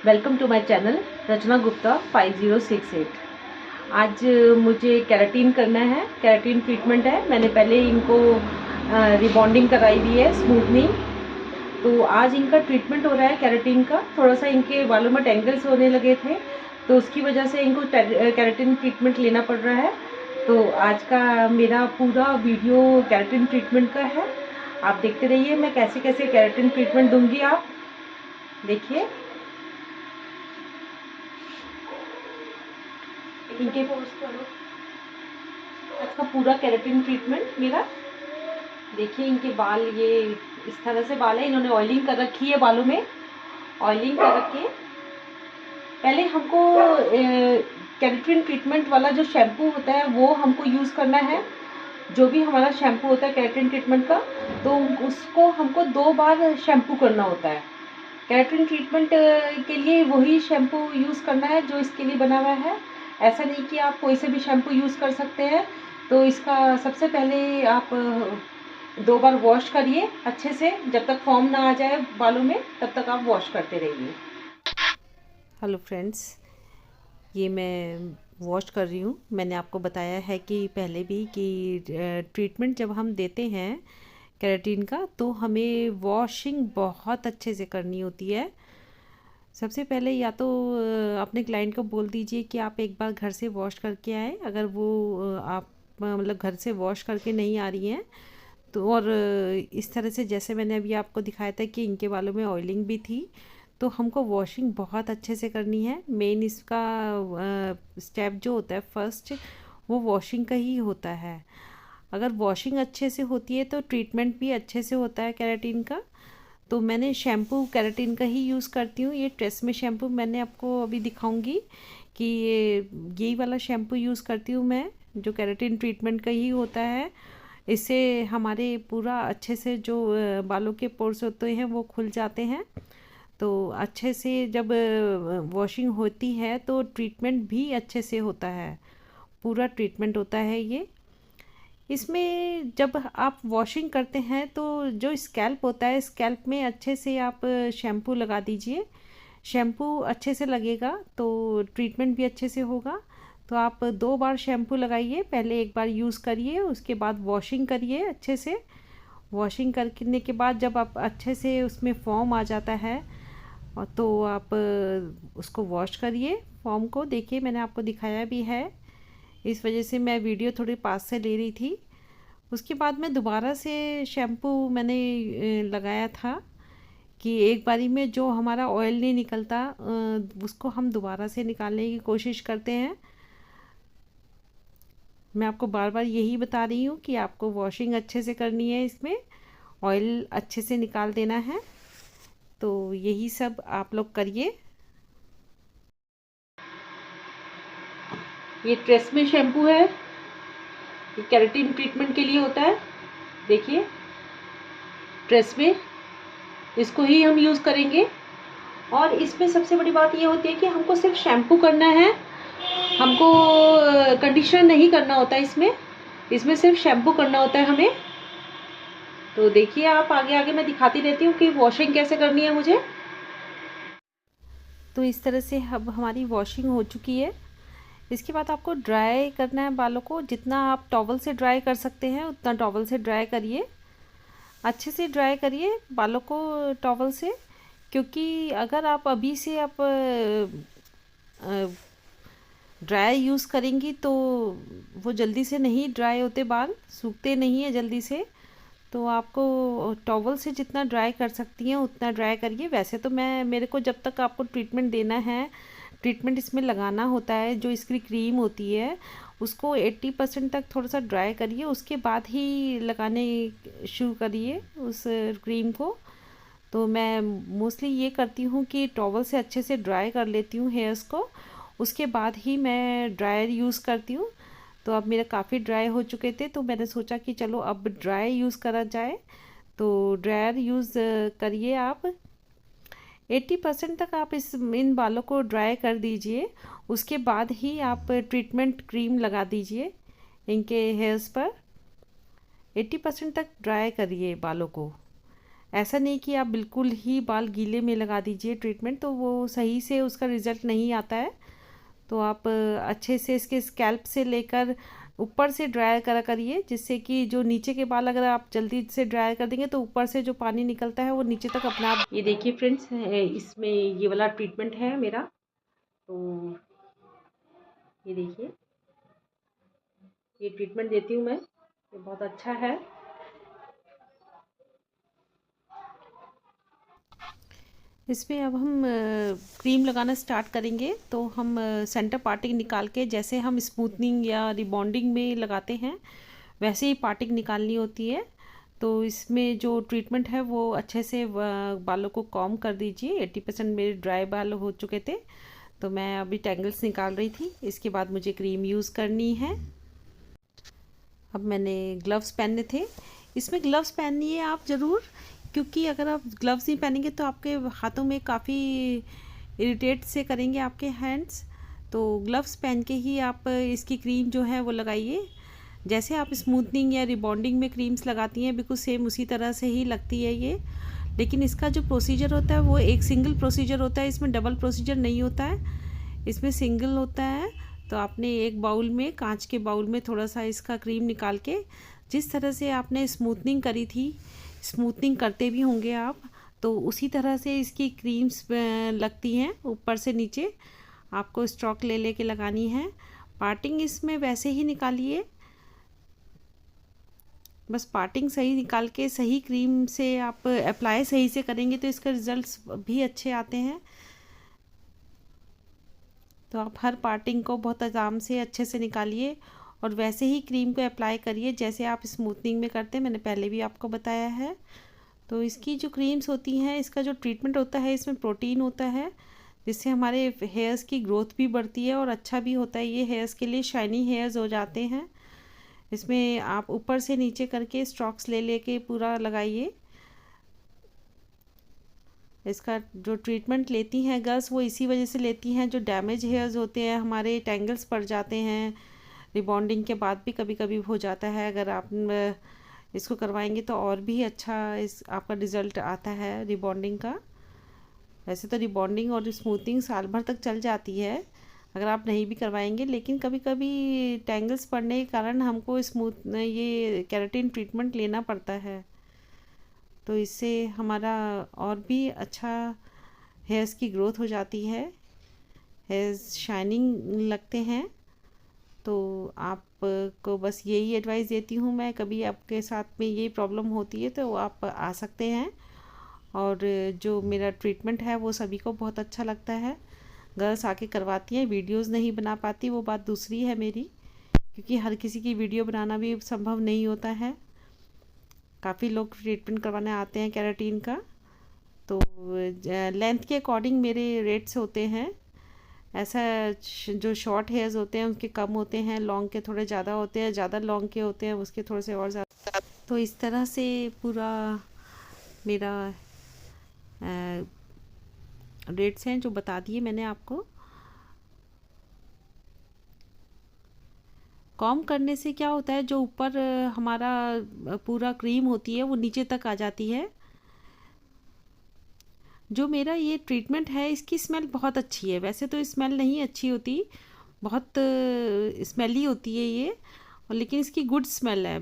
Welcome to my channel रचना गुप्ता 5068। आज मुझे keratin करना है, केराटिन ट्रीटमेंट है। मैंने पहले इनको रिबॉन्डिंग कराई हुई है, स्मूथनिंग। तो आज इनका ट्रीटमेंट हो रहा है केराटिन का। थोड़ा सा इनके बालों में टेंगल्स होने लगे थे, तो उसकी वजह से इनको केराटिन ट्रीटमेंट लेना पड़ रहा है। तो आज का मेरा पूरा वीडियो केराटिन ट्रीटमेंट का है। आप देखते रहिए मैं कैसे कैसे केराटिन ट्रीटमेंट दूंगी। आप देखिए इनके आज का पूरा केराटिन ट्रीटमेंट मेरा। देखिए इनके बाल ये इस तरह से बाल है। इन्होंने ऑयलिंग कर रखी है बालों में। ऑयलिंग कर रखी है। पहले हमको केराटिन ट्रीटमेंट वाला जो शैम्पू होता है वो हमको यूज़ करना है। जो भी हमारा शैम्पू होता है केराटिन ट्रीटमेंट का, तो उसको हमको 2 बार शैम्पू करना होता है। केराटिन ट्रीटमेंट के लिए वही शैम्पू यूज़ करना है जो इसके लिए बना हुआ है। ऐसा नहीं कि आप कोई से भी शैम्पू यूज़ कर सकते हैं। तो इसका सबसे पहले आप 2 बार वॉश करिए अच्छे से। जब तक फॉर्म ना आ जाए बालों में तब तक आप वॉश करते रहिए। हेलो फ्रेंड्स, ये मैं वॉश कर रही हूँ। मैंने आपको बताया है कि पहले भी कि ट्रीटमेंट जब हम देते हैं केराटिन का, तो हमें वॉशिंग बहुत अच्छे से करनी होती है। सबसे पहले या तो अपने क्लाइंट को बोल दीजिए कि आप एक बार घर से वॉश करके आए। अगर वो आप मतलब घर से वॉश करके नहीं आ रही हैं तो, और इस तरह से जैसे मैंने अभी आपको दिखाया था कि इनके बालों में ऑयलिंग भी थी, तो हमको वॉशिंग बहुत अच्छे से करनी है। मेन इसका स्टेप जो होता है फर्स्ट, वो वॉशिंग का ही होता है। अगर वॉशिंग अच्छे से होती है तो ट्रीटमेंट भी अच्छे से होता है केराटिन का। तो मैंने शैम्पू केराटिन का ही यूज़ करती हूँ। ये ट्रेसमे शैम्पू मैंने आपको अभी दिखाऊंगी कि यही वाला शैम्पू यूज़ करती हूँ मैं, जो केराटिन ट्रीटमेंट का ही होता है। इससे हमारे पूरा अच्छे से जो बालों के पोर्स होते हैं वो खुल जाते हैं। तो अच्छे से जब वॉशिंग होती है तो ट्रीटमेंट भी अच्छे से होता है। पूरा ट्रीटमेंट होता है ये। इसमें जब आप वॉशिंग करते हैं तो जो स्कैल्प होता है, स्कैल्प में अच्छे से आप शैम्पू लगा दीजिए। शैम्पू अच्छे से लगेगा तो ट्रीटमेंट भी अच्छे से होगा। तो आप 2 बार शैम्पू लगाइए। पहले एक बार यूज़ करिए, उसके बाद वॉशिंग करिए अच्छे से। वॉशिंग करने के बाद जब आप अच्छे से उसमें फॉर्म आ जाता है, और तो आप उसको वॉश करिए। फॉर्म को देखिए मैंने आपको दिखाया भी है, इस वजह से मैं वीडियो थोड़ी पास से ले रही थी। उसके बाद में दोबारा से शैम्पू मैंने लगाया था कि एक बारी में जो हमारा ऑयल नहीं निकलता उसको हम दोबारा से निकालने की कोशिश करते हैं। मैं आपको बार बार यही बता रही हूँ कि आपको वॉशिंग अच्छे से करनी है, इसमें ऑयल अच्छे से निकाल देना है। तो यही सब आप लोग करिए। ये ट्रेसमे शैम्पू है, ये केराटिन ट्रीटमेंट के लिए होता है। देखिए ट्रेसमे, इसको ही हम यूज़ करेंगे। और इसमें सबसे बड़ी बात ये होती है कि हमको सिर्फ शैम्पू करना है, हमको कंडीशनर नहीं करना होता है। इसमें सिर्फ शैम्पू करना होता है हमें। तो देखिए आप आगे आगे मैं दिखाती रहती हूँ कि वॉशिंग कैसे करनी है मुझे। तो इस तरह से अब हमारी वॉशिंग हो चुकी है। इसके बाद आपको ड्राई करना है बालों को। जितना आप टॉवल से ड्राई कर सकते हैं उतना टॉवल से ड्राई करिए। अच्छे से ड्राई करिए बालों को टॉवल से, क्योंकि अगर आप अभी से आप ड्राई यूज़ करेंगी तो वो जल्दी से नहीं ड्राई होते, बाल सूखते नहीं है जल्दी से। तो आपको टॉवल से जितना ड्राई कर सकती हैं उतना ड्राई करिए। वैसे तो मेरे को जब तक आपको ट्रीटमेंट देना है, ट्रीटमेंट इसमें लगाना होता है, जो इसकी क्रीम होती है उसको 80% तक थोड़ा सा ड्राई करिए, उसके बाद ही लगाने शुरू करिए उस क्रीम को। तो मैं मोस्टली ये करती हूँ कि टॉवल से अच्छे से ड्राई कर लेती हूँ हेयर्स को, उसके बाद ही मैं ड्रायर यूज़ करती हूँ। तो अब मेरे काफ़ी ड्राई हो चुके थे, तो मैंने सोचा कि चलो अब ड्राई यूज़ करा जाए। तो ड्रायर यूज़ करिए आप। 80% तक आप इन बालों को ड्राई कर दीजिए, उसके बाद ही आप ट्रीटमेंट क्रीम लगा दीजिए इनके हेयर्स पर। 80% तक ड्राई करिए बालों को। ऐसा नहीं कि आप बिल्कुल ही बाल गीले में लगा दीजिए ट्रीटमेंट, तो वो सही से उसका रिज़ल्ट नहीं आता है। तो आप अच्छे से इसके स्कैल्प से लेकर ऊपर से ड्राई करा करिए, जिससे कि जो नीचे के बाल अगर आप जल्दी से ड्राई कर देंगे तो ऊपर से जो पानी निकलता है वो नीचे तक अपने आप। ये देखिए फ्रेंड्स, इसमें ये वाला ट्रीटमेंट है मेरा। तो ये देखिए, ये ट्रीटमेंट देती हूँ मैं, ये बहुत अच्छा है। इसमें अब हम क्रीम लगाना स्टार्ट करेंगे। तो हम सेंटर पार्टिंग निकाल के, जैसे हम स्मूथनिंग या रिबॉन्डिंग में लगाते हैं वैसे ही पार्टिंग निकालनी होती है। तो इसमें जो ट्रीटमेंट है वो अच्छे से बालों को कॉम कर दीजिए। 80% मेरे ड्राई बाल हो चुके थे, तो मैं अभी टेंगल्स निकाल रही थी। इसके बाद मुझे क्रीम यूज़ करनी है। अब मैंने ग्लव्स पहनने थे। इसमें ग्लव्स पहनिए आप ज़रूर, क्योंकि अगर आप ग्लव्स नहीं पहनेंगे तो आपके हाथों में काफ़ी इरिटेट से करेंगे आपके हैंड्स। तो ग्लव्स पहन के ही आप इसकी क्रीम जो है वो लगाइए। जैसे आप स्मूथनिंग या रिबॉन्डिंग में क्रीम्स लगाती हैं बिल्कुल सेम उसी तरह से ही लगती है ये। लेकिन इसका जो प्रोसीजर होता है वो एक सिंगल प्रोसीजर होता है, इसमें डबल प्रोसीजर नहीं होता है, इसमें सिंगल होता है। तो आपने एक बाउल में, कांच के बाउल में थोड़ा सा इसका क्रीम निकाल के, जिस तरह से आपने स्मूथनिंग करी थी, स्मूथनिंग करते भी होंगे आप, तो उसी तरह से इसकी क्रीम्स लगती हैं ऊपर से नीचे। आपको स्ट्रोक ले लेके लगानी है। पार्टिंग इसमें वैसे ही निकालिए, बस पार्टिंग सही निकाल के सही क्रीम से आप अप्लाई सही से करेंगे तो इसके रिजल्ट्स भी अच्छे आते हैं। तो आप हर पार्टिंग को बहुत आराम से अच्छे से निकालिए और वैसे ही क्रीम को अप्लाई करिए जैसे आप स्मूथनिंग में करते हैं। मैंने पहले भी आपको बताया है। तो इसकी जो क्रीम्स होती हैं, इसका जो ट्रीटमेंट होता है, इसमें प्रोटीन होता है जिससे हमारे हेयर्स की ग्रोथ भी बढ़ती है और अच्छा भी होता है। ये हेयर्स के लिए शाइनी हेयर्स हो जाते हैं। इसमें आप ऊपर से नीचे करके स्ट्रोक्स ले लेके पूरा लगाइए। इसका जो ट्रीटमेंट लेती हैं गर्ल्स, वो इसी वजह से लेती हैं, जो डैमेज हेयर्स होते हैं हमारे, टेंगल्स पड़ जाते हैं। रिबॉन्डिंग के बाद भी कभी कभी हो जाता है। अगर आप इसको करवाएंगे तो और भी अच्छा इस आपका रिज़ल्ट आता है रिबॉन्डिंग का। वैसे तो रिबॉन्डिंग और स्मूथिंग साल भर तक चल जाती है अगर आप नहीं भी करवाएंगे, लेकिन कभी कभी टेंगल्स पड़ने के कारण हमको ये केराटिन ट्रीटमेंट लेना पड़ता है। तो इससे हमारा और भी अच्छा हेयर्स की ग्रोथ हो जाती है, हेयर्स शाइनिंग लगते हैं। तो आपको बस यही एडवाइस देती हूँ मैं। कभी आपके साथ में ये प्रॉब्लम होती है तो आप आ सकते हैं। और जो मेरा ट्रीटमेंट है वो सभी को बहुत अच्छा लगता है। गर्ल्स आके करवाती हैं, वीडियोस नहीं बना पाती, वो बात दूसरी है मेरी, क्योंकि हर किसी की वीडियो बनाना भी संभव नहीं होता है। काफ़ी लोग ट्रीटमेंट करवाने आते हैं केराटिन का। तो लेंथ के अकॉर्डिंग मेरे रेट्स होते हैं। ऐसा जो शॉर्ट हेयर्स होते हैं उसके कम होते हैं, लॉन्ग के थोड़े ज़्यादा होते हैं, ज़्यादा लॉन्ग के होते हैं उसके थोड़े से और ज़्यादा। तो इस तरह से पूरा मेरा रेट्स हैं जो बता दिए मैंने आपको। कॉम करने से क्या होता है, जो ऊपर हमारा पूरा क्रीम होती है वो नीचे तक आ जाती है। जो मेरा ये ट्रीटमेंट है इसकी स्मेल बहुत अच्छी है। वैसे तो स्मेल नहीं अच्छी होती, बहुत स्मेली होती है ये, और लेकिन इसकी गुड स्मेल है।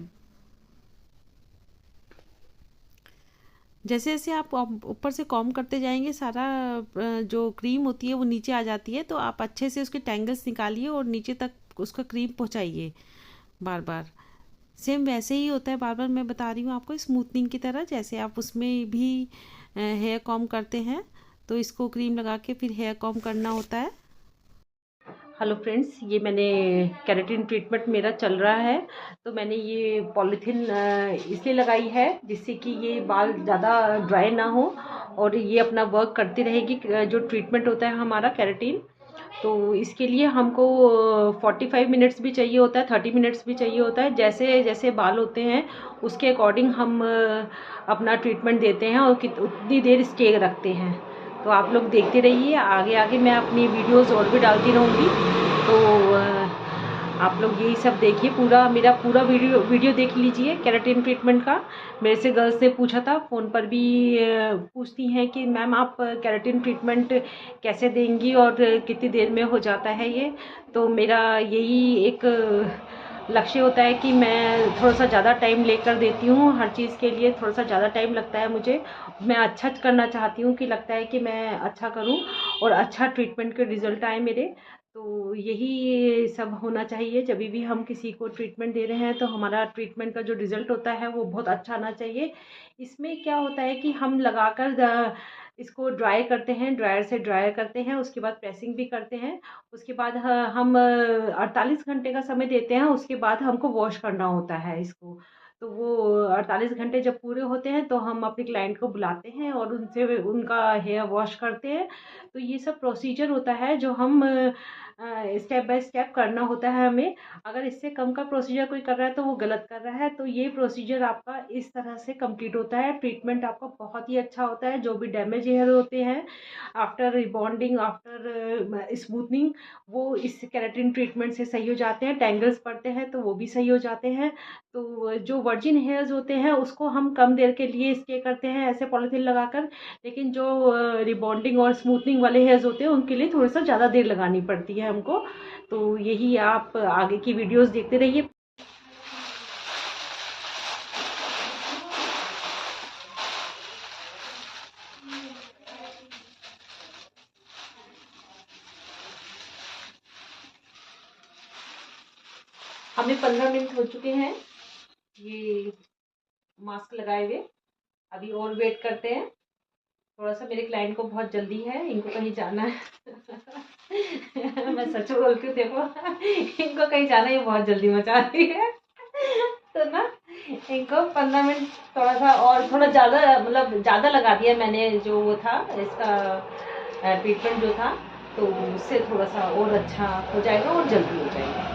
जैसे जैसे आप ऊपर से कॉम करते जाएंगे सारा जो क्रीम होती है वो नीचे आ जाती है। तो आप अच्छे से उसके टेंगल्स निकालिए और नीचे तक उसका क्रीम पहुंचाइए बार बार। सेम वैसे ही होता है, बार बार मैं बता रही हूँ आपको, स्मूथनिंग की तरह। जैसे आप उसमें भी हेयर कॉम करते हैं तो इसको क्रीम लगा के फिर हेयर कॉम करना होता है। हेलो फ्रेंड्स, ये मैंने केराटिन ट्रीटमेंट मेरा चल रहा है। तो मैंने ये पॉलीथीन इसलिए लगाई है जिससे कि ये बाल ज़्यादा ड्राई ना हो और ये अपना वर्क करती रहेगी। जो ट्रीटमेंट होता है हमारा केराटिन, तो इसके लिए हमको 45 मिनट्स भी चाहिए होता है, 30 मिनट्स भी चाहिए होता है। जैसे जैसे बाल होते हैं उसके अकॉर्डिंग हम अपना ट्रीटमेंट देते हैं और उतनी देर स्टे रखते हैं। तो आप लोग देखते रहिए, आगे आगे मैं अपनी वीडियोस और भी डालती रहूँगी। तो आप लोग यही सब देखिए, मेरा पूरा वीडियो देख लीजिए केराटिन ट्रीटमेंट का। मेरे से गर्ल्स ने पूछा था, फ़ोन पर भी पूछती हैं कि मैम आप केराटिन ट्रीटमेंट कैसे देंगी और कितनी देर में हो जाता है ये। तो मेरा यही एक लक्ष्य होता है कि मैं थोड़ा सा ज़्यादा टाइम लेकर देती हूँ, हर चीज़ के लिए थोड़ा सा ज़्यादा टाइम लगता है मुझे। मैं अच्छा करना चाहती हूँ कि लगता है कि मैं अच्छा करूँ और अच्छा ट्रीटमेंट के रिज़ल्ट आए मेरे। तो यही सब होना चाहिए, जब भी हम किसी को ट्रीटमेंट दे रहे हैं तो हमारा ट्रीटमेंट का जो रिज़ल्ट होता है वो बहुत अच्छा आना चाहिए। इसमें क्या होता है कि हम लगाकर इसको ड्राई करते हैं, ड्रायर से ड्रायर करते हैं, उसके बाद प्रेसिंग भी करते हैं। उसके बाद हम 48 घंटे का समय देते हैं, उसके बाद हमको वॉश करना होता है इसको। तो वो 48 घंटे जब पूरे होते हैं तो हम अपने क्लाइंट को बुलाते हैं और उनसे उनका हेयर वॉश करते हैं। तो ये सब प्रोसीजर होता है जो हम स्टेप बाय स्टेप करना होता है हमें। अगर इससे कम का प्रोसीजर कोई कर रहा है तो वो गलत कर रहा है। तो ये प्रोसीजर आपका इस तरह से कंप्लीट होता है। ट्रीटमेंट आपका बहुत ही अच्छा होता है। जो भी डैमेज हेयर होते हैं आफ्टर रिबॉन्डिंग, आफ्टर स्मूथनिंग, वो इस केराटिन ट्रीटमेंट से सही हो जाते हैं। टैंगल्स पड़ते हैं तो वो भी सही हो जाते हैं। तो जो वर्जिन हेयर्स होते हैं उसको हम कम देर के लिए स्टे करते हैं ऐसे पॉलीथीन लगाकर, लेकिन जो रिबॉन्डिंग और स्मूथनिंग वाले हेयर्स होते हैं उनके लिए थोड़ा सा ज़्यादा देर लगानी पड़ती है हमको। तो यही आप आगे की वीडियोस देखते रहिए। हमें 15 मिनट हो चुके हैं ये मास्क लगाए हुए। अभी और वेट करते हैं थोड़ा सा। मेरे क्लाइंट को बहुत जल्दी है, इनको कहीं जाना है। मैं सच बोलती हूँ, देखो इनको कहीं जाना, ये बहुत जल्दी मचा रही है। तो ना इनको 15 मिनट थोड़ा सा और थोड़ा ज़्यादा, मतलब ज़्यादा लगा दिया मैंने जो वो था इसका ट्रीटमेंट जो था, तो उससे थोड़ा सा और अच्छा हो जाएगा और जल्दी हो जाएगा।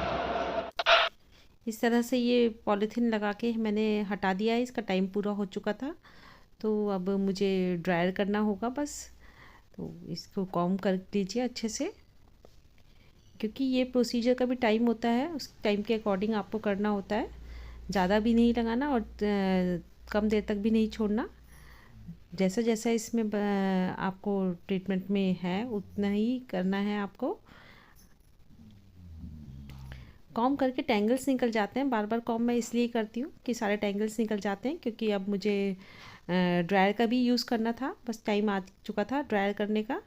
इस तरह से ये पॉलीथीन लगा के मैंने हटा दिया है, इसका टाइम पूरा हो चुका था। तो अब मुझे ड्रायर करना होगा बस। तो इसको कॉम कर लीजिए अच्छे से, क्योंकि ये प्रोसीजर का भी टाइम होता है, उस टाइम के अकॉर्डिंग आपको करना होता है। ज़्यादा भी नहीं लगाना और कम देर तक भी नहीं छोड़ना। जैसा जैसा इसमें आपको ट्रीटमेंट में है उतना ही करना है आपको। कॉम करके टैंगल्स निकल जाते हैं। बार बार कॉम मैं इसलिए करती हूँ कि सारे टैंगल्स निकल जाते हैं, क्योंकि अब मुझे ड्रायर का भी यूज़ करना था, बस टाइम आ चुका था ड्रायर करने का।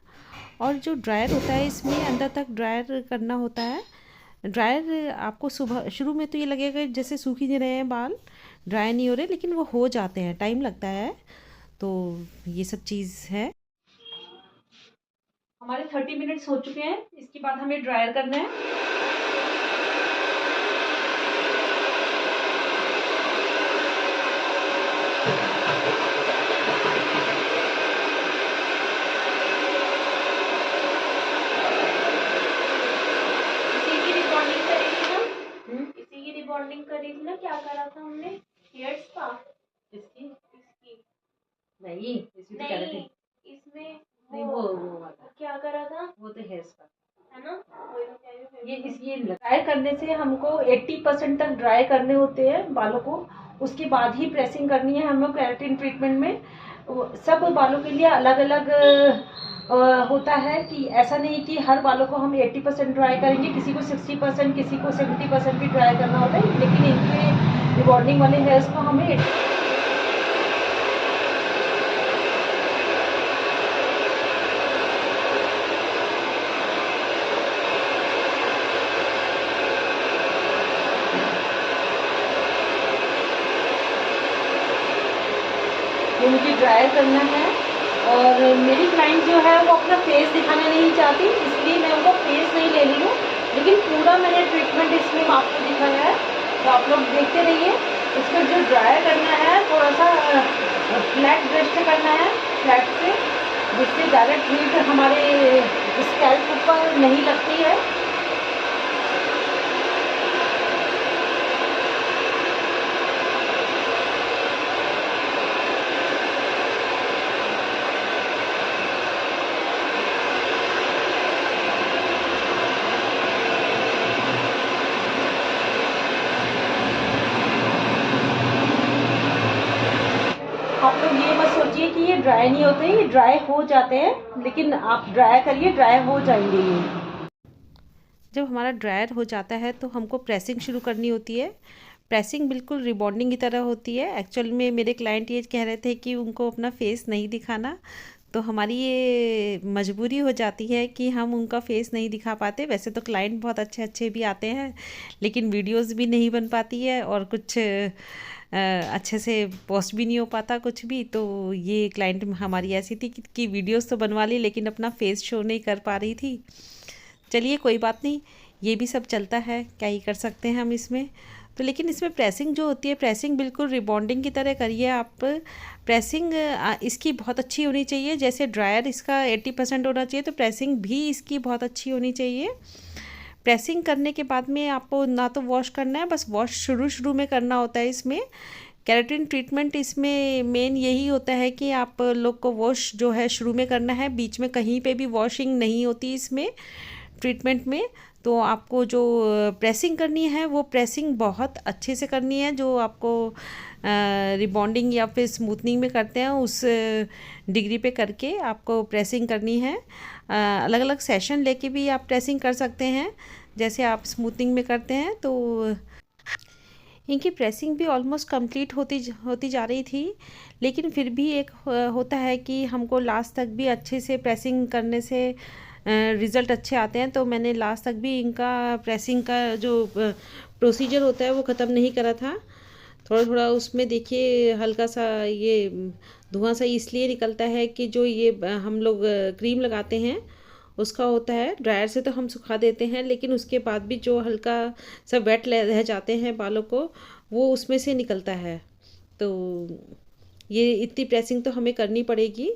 और जो ड्रायर होता है इसमें अंदर तक ड्रायर करना होता है। ड्रायर आपको सुबह शुरू में तो ये लगेगा जैसे सूख ही नहीं रहे हैं बाल, ड्राई नहीं हो रहे, लेकिन वो हो जाते हैं, टाइम लगता है। तो ये सब चीज़ है। हमारे 30 मिनट्स हो चुके हैं, इसके बाद हमें ड्रायर करना है। बॉन्डिंग करी थी ना, क्या करा था हमने? Hair spa. इसकी इसकी नहीं, इसमें तो नहीं, इसमें नहीं, वो क्या करा था? वो तो हेयर स्पा है ना, वही तो कह रही हूँ। ये ड्राई करने से हमको 80% तक ड्राई करने होते हैं बालों को। उसके बाद ही प्रेसिंग करनी है हमें केराटिन ट्रीटमेंट में। सब बालों के लिए अलग अलग होता है कि ऐसा नहीं कि हर बालों को हम 80% ड्राई करेंगे, किसी को 60%, किसी को 70% भी ड्राई करना होता है। लेकिन इनके रिबॉन्डिंग वाले हेयर्स को हमें मुझे ड्रायर करना है। और मेरी क्लाइंट जो है वो अपना फेस दिखाना नहीं चाहती, इसलिए मैं उनका फेस नहीं ले रही हूँ, लेकिन पूरा मैंने ट्रीटमेंट इसमें आपको दिखाया है। तो आप लोग देखते रहिए। इसको जो ड्रायर करना है थोड़ा सा फ्लैट ब्रश से करना है, फ्लैट से, जिससे डायरेक्ट हीट हमारे स्कैल्प पर नहीं लगती है। ड्राई नहीं होते, ये ड्राई हो जाते हैं, लेकिन आप ड्राई करिए, ड्राई हो जाएंगे ये। जब हमारा ड्रायर हो जाता है तो हमको प्रेसिंग शुरू करनी होती है। प्रेसिंग बिल्कुल रिबॉन्डिंग की तरह होती है। एक्चुअल में मेरे क्लाइंट ये कह रहे थे कि उनको अपना फेस नहीं दिखाना, तो हमारी ये मजबूरी हो जाती है कि हम उनका फेस नहीं दिखा पाते। वैसे तो क्लाइंट बहुत अच्छे अच्छे भी आते हैं, लेकिन वीडियोस भी नहीं बन पाती है और कुछ अच्छे से पोस्ट भी नहीं हो पाता कुछ भी। तो ये क्लाइंट हमारी ऐसी थी कि वीडियोस तो बनवा ली, लेकिन अपना फेस शो नहीं कर पा रही थी। चलिए कोई बात नहीं, ये भी सब चलता है, क्या ही कर सकते हैं हम इसमें। तो लेकिन इसमें प्रेसिंग जो होती है, प्रेसिंग बिल्कुल रिबॉन्डिंग की तरह करिए आप। प्रेसिंग इसकी बहुत अच्छी होनी चाहिए, जैसे ड्रायर इसका 80% होना चाहिए, तो प्रेसिंग भी इसकी बहुत अच्छी होनी चाहिए। प्रेसिंग करने के बाद में आपको ना तो वॉश करना है, बस वॉश शुरू में करना होता है। इसमें केराटिन ट्रीटमेंट इसमें मेन यही होता है कि आप लोग को वॉश जो है शुरू में करना है, बीच में कहीं पे भी वॉशिंग नहीं होती इसमें ट्रीटमेंट में। तो आपको जो प्रेसिंग करनी है वो प्रेसिंग बहुत अच्छे से करनी है, जो आपको रिबॉन्डिंग या फिर स्मूथनिंग में करते हैं उस डिग्री पे करके आपको प्रेसिंग करनी है। अलग अलग सेशन लेके भी आप प्रेसिंग कर सकते हैं, जैसे आप स्मूथनिंग में करते हैं। तो इनकी प्रेसिंग भी ऑलमोस्ट कंप्लीट होती जा रही थी, लेकिन फिर भी एक होता है कि हमको लास्ट तक भी अच्छे से प्रेसिंग करने से रिज़ल्ट अच्छे आते हैं। तो मैंने लास्ट तक भी इनका प्रेसिंग का जो प्रोसीजर होता है वो ख़त्म नहीं करा था। थोड़ा थोड़ा उसमें देखिए हल्का सा ये धुआं सा इसलिए निकलता है कि जो ये हम लोग क्रीम लगाते हैं उसका होता है। ड्रायर से तो हम सुखा देते हैं, लेकिन उसके बाद भी जो हल्का सा वेट रह जाते हैं बालों को, वो उसमें से निकलता है। तो ये इतनी प्रेसिंग तो हमें करनी पड़ेगी।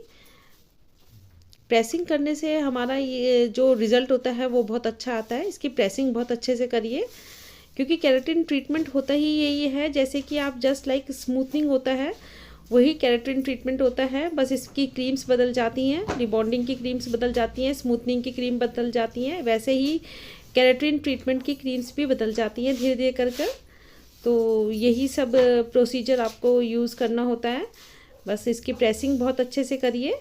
प्रेसिंग करने से हमारा ये जो रिज़ल्ट होता है वो बहुत अच्छा आता है। इसकी प्रेसिंग बहुत अच्छे से करिए, क्योंकि केराटिन ट्रीटमेंट होता ही यही है, जैसे कि आप जस्ट लाइक स्मूथनिंग होता है वही केराटिन ट्रीटमेंट होता है। बस इसकी क्रीम्स बदल जाती हैं, रिबॉन्डिंग की क्रीम्स बदल जाती हैं, स्मूथनिंग की क्रीम बदल जाती हैं, वैसे ही केराटिन ट्रीटमेंट की क्रीम्स भी बदल जाती हैं धीरे धीरे कर कर। तो यही सब प्रोसीजर आपको यूज़ करना होता है। बस इसकी प्रेसिंग बहुत अच्छे से करिए।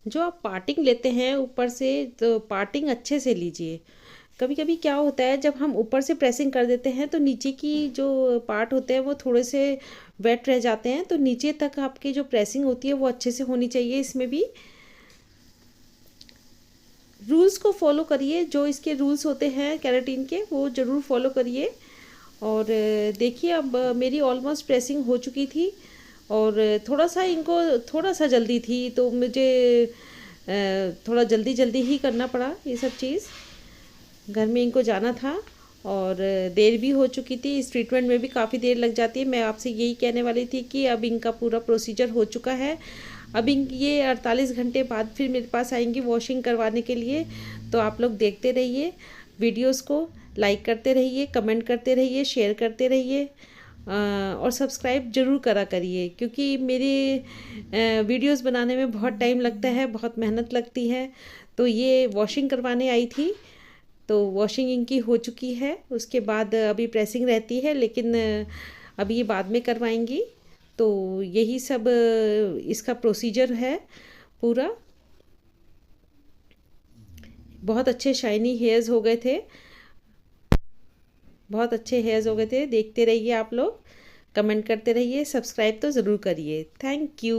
जो आप पार्टिंग लेते हैं ऊपर से, तो पार्टिंग अच्छे से लीजिए। कभी कभी क्या होता है, जब हम ऊपर से प्रेसिंग कर देते हैं तो नीचे की जो पार्ट होते हैं वो थोड़े से वेट रह जाते हैं। तो नीचे तक आपकी जो प्रेसिंग होती है वो अच्छे से होनी चाहिए। इसमें भी रूल्स को फॉलो करिए, जो इसके रूल्स होते हैं केराटिन के वो ज़रूर फॉलो करिए। और देखिए अब मेरी ऑलमोस्ट प्रेसिंग हो चुकी थी, और थोड़ा सा इनको थोड़ा सा जल्दी थी, तो मुझे थोड़ा जल्दी ही करना पड़ा ये सब चीज़। घर में इनको जाना था और देर भी हो चुकी थी। इस ट्रीटमेंट में भी काफ़ी देर लग जाती है। मैं आपसे यही कहने वाली थी कि अब इनका पूरा प्रोसीजर हो चुका है। अब ये 48 घंटे बाद फिर मेरे पास आएंगी वॉशिंग करवाने के लिए। तो आप लोग देखते रहिए वीडियोस को, लाइक करते रहिए, कमेंट करते रहिए, शेयर करते रहिए, और सब्सक्राइब ज़रूर करा करिए, क्योंकि मेरी वीडियोस बनाने में बहुत टाइम लगता है, बहुत मेहनत लगती है। तो ये वॉशिंग करवाने आई थी, तो वॉशिंग इनकी हो चुकी है। उसके बाद अभी प्रेसिंग रहती है, लेकिन अभी ये बाद में करवाएंगी। तो यही सब इसका प्रोसीजर है पूरा। बहुत अच्छे शाइनी हेयर्स हो गए थे, बहुत अच्छे हेयर्स हो गए थे। देखते रहिए आप लोग, कमेंट करते रहिए, सब्सक्राइब तो ज़रूर करिए। Thank you.